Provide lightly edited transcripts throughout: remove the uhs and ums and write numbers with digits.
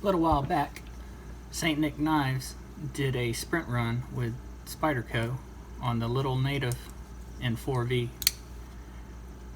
A little while back, St. Nick Knives did a sprint run with Spyderco on the Lil Native in 4V.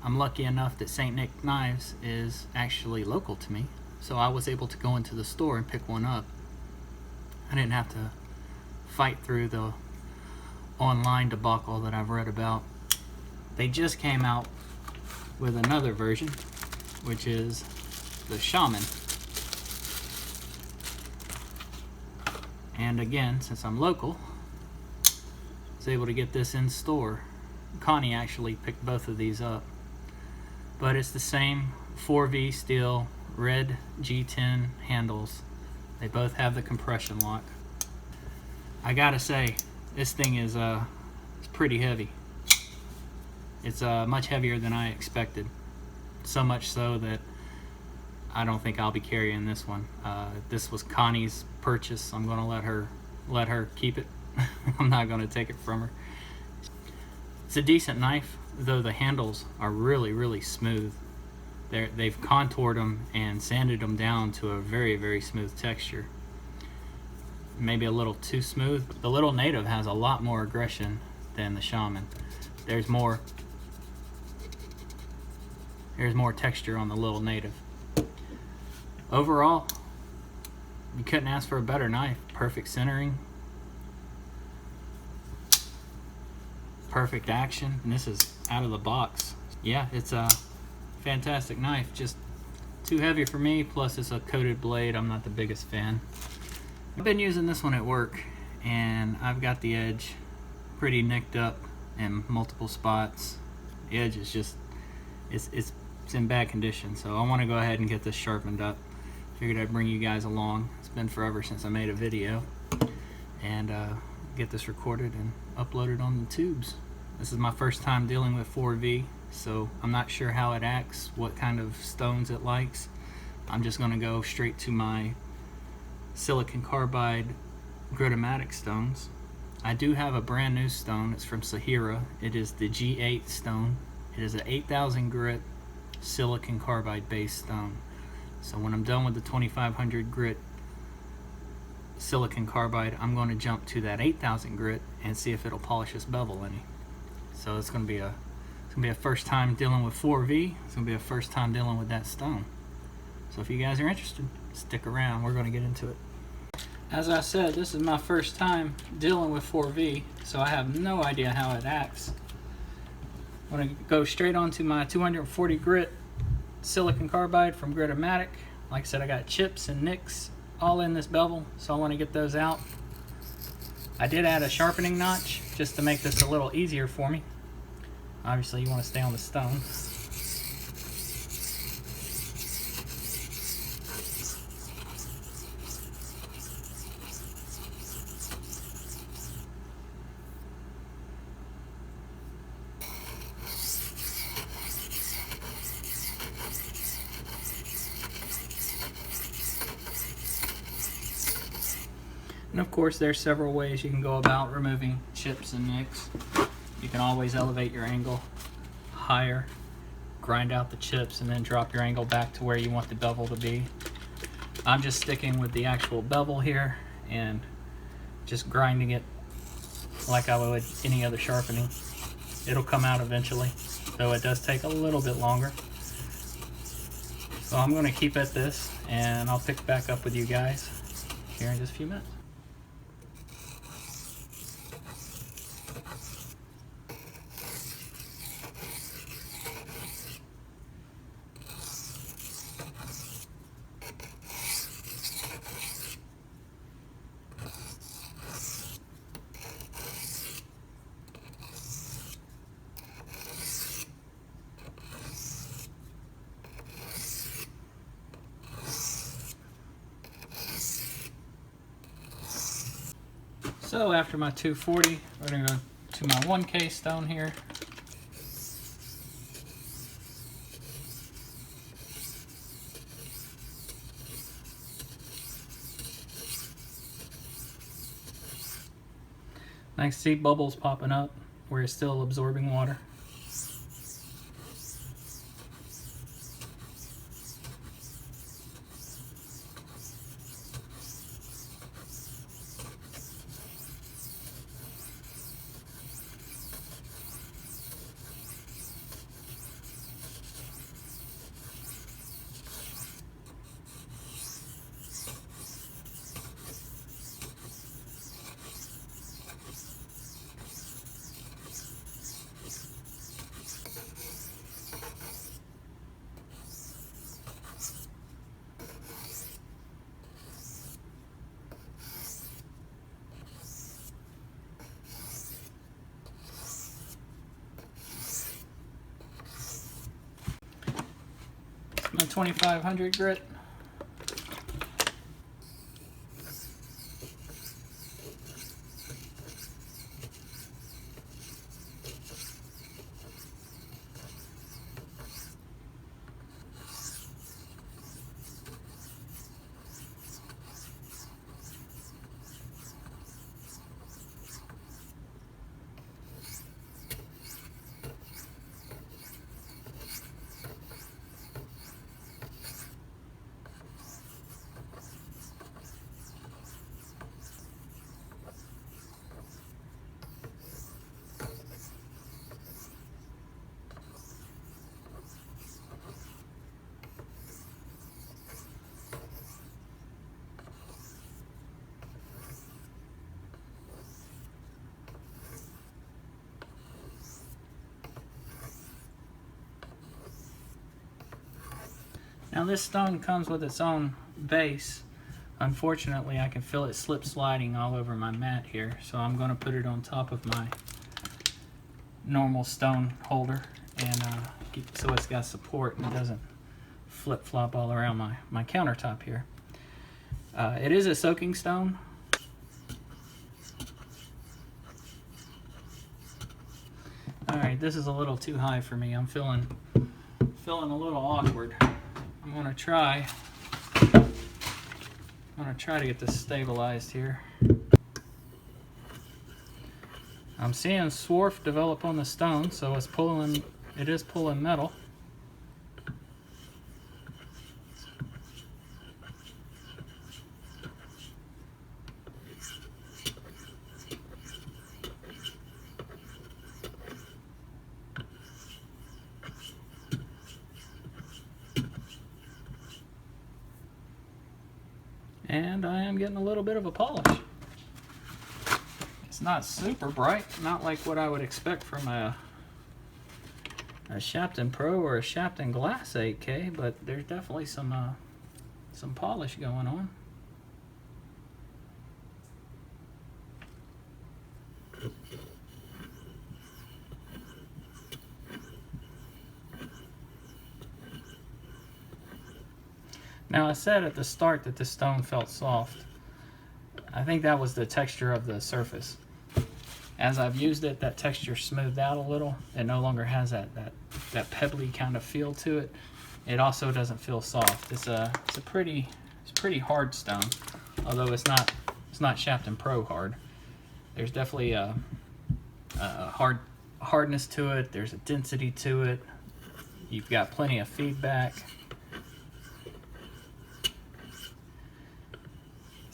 I'm lucky enough that St. Nick Knives is actually local to me, so I was able to go into the store and pick one up. I didn't have to fight through the online debacle that I've read about. They just came out with another version, which is the Shaman. And again, since I'm local, I was able to get this in store. Connie actually picked both of these up. But it's the same 4V steel red G10 handles. They both have the compression lock. I gotta say, this thing is it's pretty heavy. It's much heavier than I expected. So much so that I don't think I'll be carrying this one. This was Connie's purchase. I'm gonna let her keep it. I'm not gonna take it from her. It's a decent knife, though the handles are really smooth. They've contoured them and sanded them down to a very smooth texture. Maybe a little too smooth. The Lil Native has a lot more aggression than the Shaman. There's more texture on the Lil Native. Overall, you couldn't ask for a better knife. Perfect centering, perfect action, and this is out of the box. Yeah, it's a fantastic knife, just too heavy for me, plus it's a coated blade. I'm not the biggest fan. I've been using this one at work, and I've got the edge pretty nicked up in multiple spots. The edge is just, it's in bad condition, so I want to go ahead and get this sharpened up. Figured I'd bring you guys along. It's been forever since I made a video, and get this recorded and uploaded on the tubes. This is my first time dealing with 4V, so I'm not sure how it acts, what kind of stones it likes. I'm just going to go straight to my silicon carbide Gritomatic stones. I do have a brand new stone. It's from Suehiro. It is the G8 stone. It is an 8,000 grit silicon carbide based stone. So when I'm done with the 2500 grit silicon carbide, I'm going to jump to that 8,000 grit and see if it'll polish this bevel any. So it's going to be a first time dealing with 4V. It's going to be a first time dealing with that stone. So if you guys are interested, stick around. We're going to get into it. As I said, this is my first time dealing with 4V, so I have no idea how it acts. I'm going to go straight onto my 240 grit silicon carbide from Gritomatic. Like I said, I got chips and nicks all in this bevel, so I want to get those out. I did add a sharpening notch just to make this a little easier for me. Obviously, you want to stay on the stone. And of course, there's several ways you can go about removing chips and nicks. You can always elevate your angle higher, grind out the chips, and then drop your angle back to where you want the bevel to be. I'm just sticking with the actual bevel here and just grinding it like I would any other sharpening. It'll come out eventually, though it does take a little bit longer. So I'm going to keep at this, and I'll pick back up with you guys here in just a few minutes. So after my 240, we're going to go to my 1K stone here. Nice see bubbles popping up where it's still absorbing water. 2500 grit. Now this stone comes with its own base. Unfortunately, I can feel it slip sliding all over my mat here, so I'm going to put it on top of my normal stone holder, and so it's got support and it doesn't flip-flop all around my countertop here. It is a soaking stone. Alright, this is a little too high for me. I'm feeling a little awkward. I'm gonna try to get this stabilized here. I'm seeing swarf develop on the stone, so it is pulling metal. And I am getting a little bit of a polish. It's not super bright, not like what I would expect from a Sharpening Pro or a Sharpening Glass 8K, but there's definitely some polish going on. Now I said at the start that the stone felt soft. I think that was the texture of the surface. As I've used it, that texture smoothed out a little. It no longer has that pebbly kind of feel to it. It also doesn't feel soft. It's pretty hard stone, although it's not Sharpening Pro hard. There's definitely a hardness to it. There's a density to it. You've got plenty of feedback.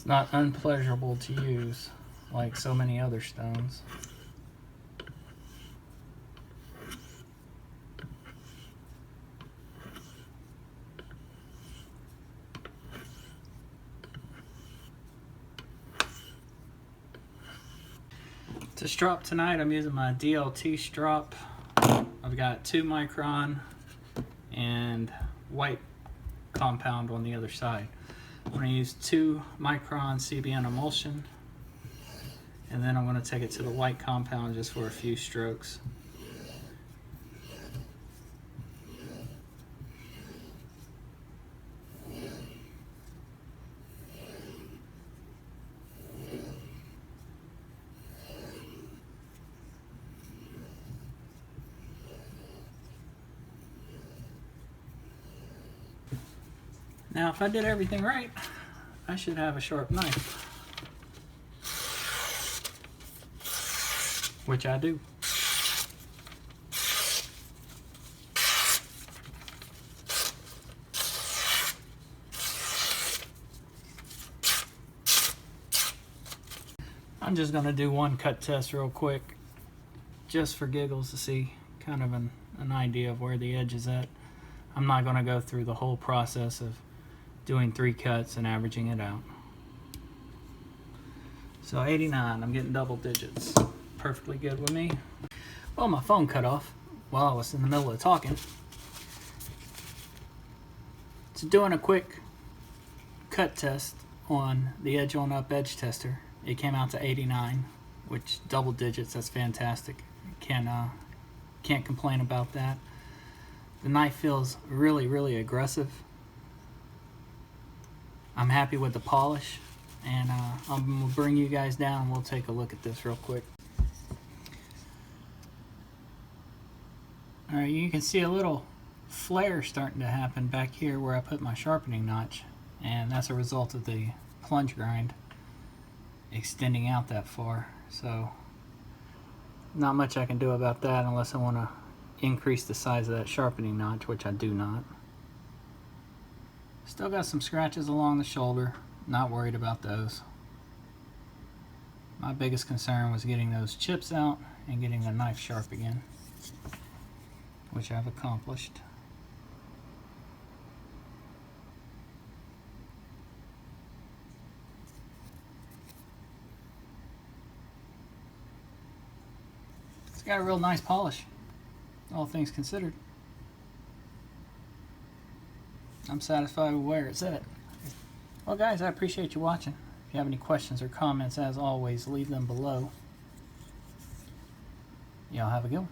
Not unpleasurable to use like so many other stones. To strop tonight, I'm using my DLT strop. I've got 2 micron and white compound on the other side. I'm going to use 2 micron CBN emulsion, and then I'm going to take it to the white compound just for a few strokes. Now, if I did everything right, I should have a sharp knife, which I do. I'm just going to do one cut test real quick, just for giggles, to see kind of an idea of where the edge is at. I'm not going to go through the whole process of doing 3 cuts and averaging it out. So 89, I'm getting double digits. Perfectly good with me. Well, my phone cut off while I was in the middle of talking. So doing a quick cut test on the Edge on Up edge tester, it came out to 89, which double digits, that's fantastic. Can't complain about that. The knife feels really, really aggressive. I'm happy with the polish, and I'm going to bring you guys down and we'll take a look at this real quick. Alright, you can see a little flare starting to happen back here where I put my sharpening notch, and that's a result of the plunge grind extending out that far. So not much I can do about that unless I want to increase the size of that sharpening notch, which I do not. Still got some scratches along the shoulder, not worried about those. My biggest concern was getting those chips out and getting the knife sharp again, which I've accomplished. It's got a real nice polish, all things considered. I'm satisfied with where it's at. Well guys, I appreciate you watching. If you have any questions or comments, as always, leave them below. Y'all have a good one.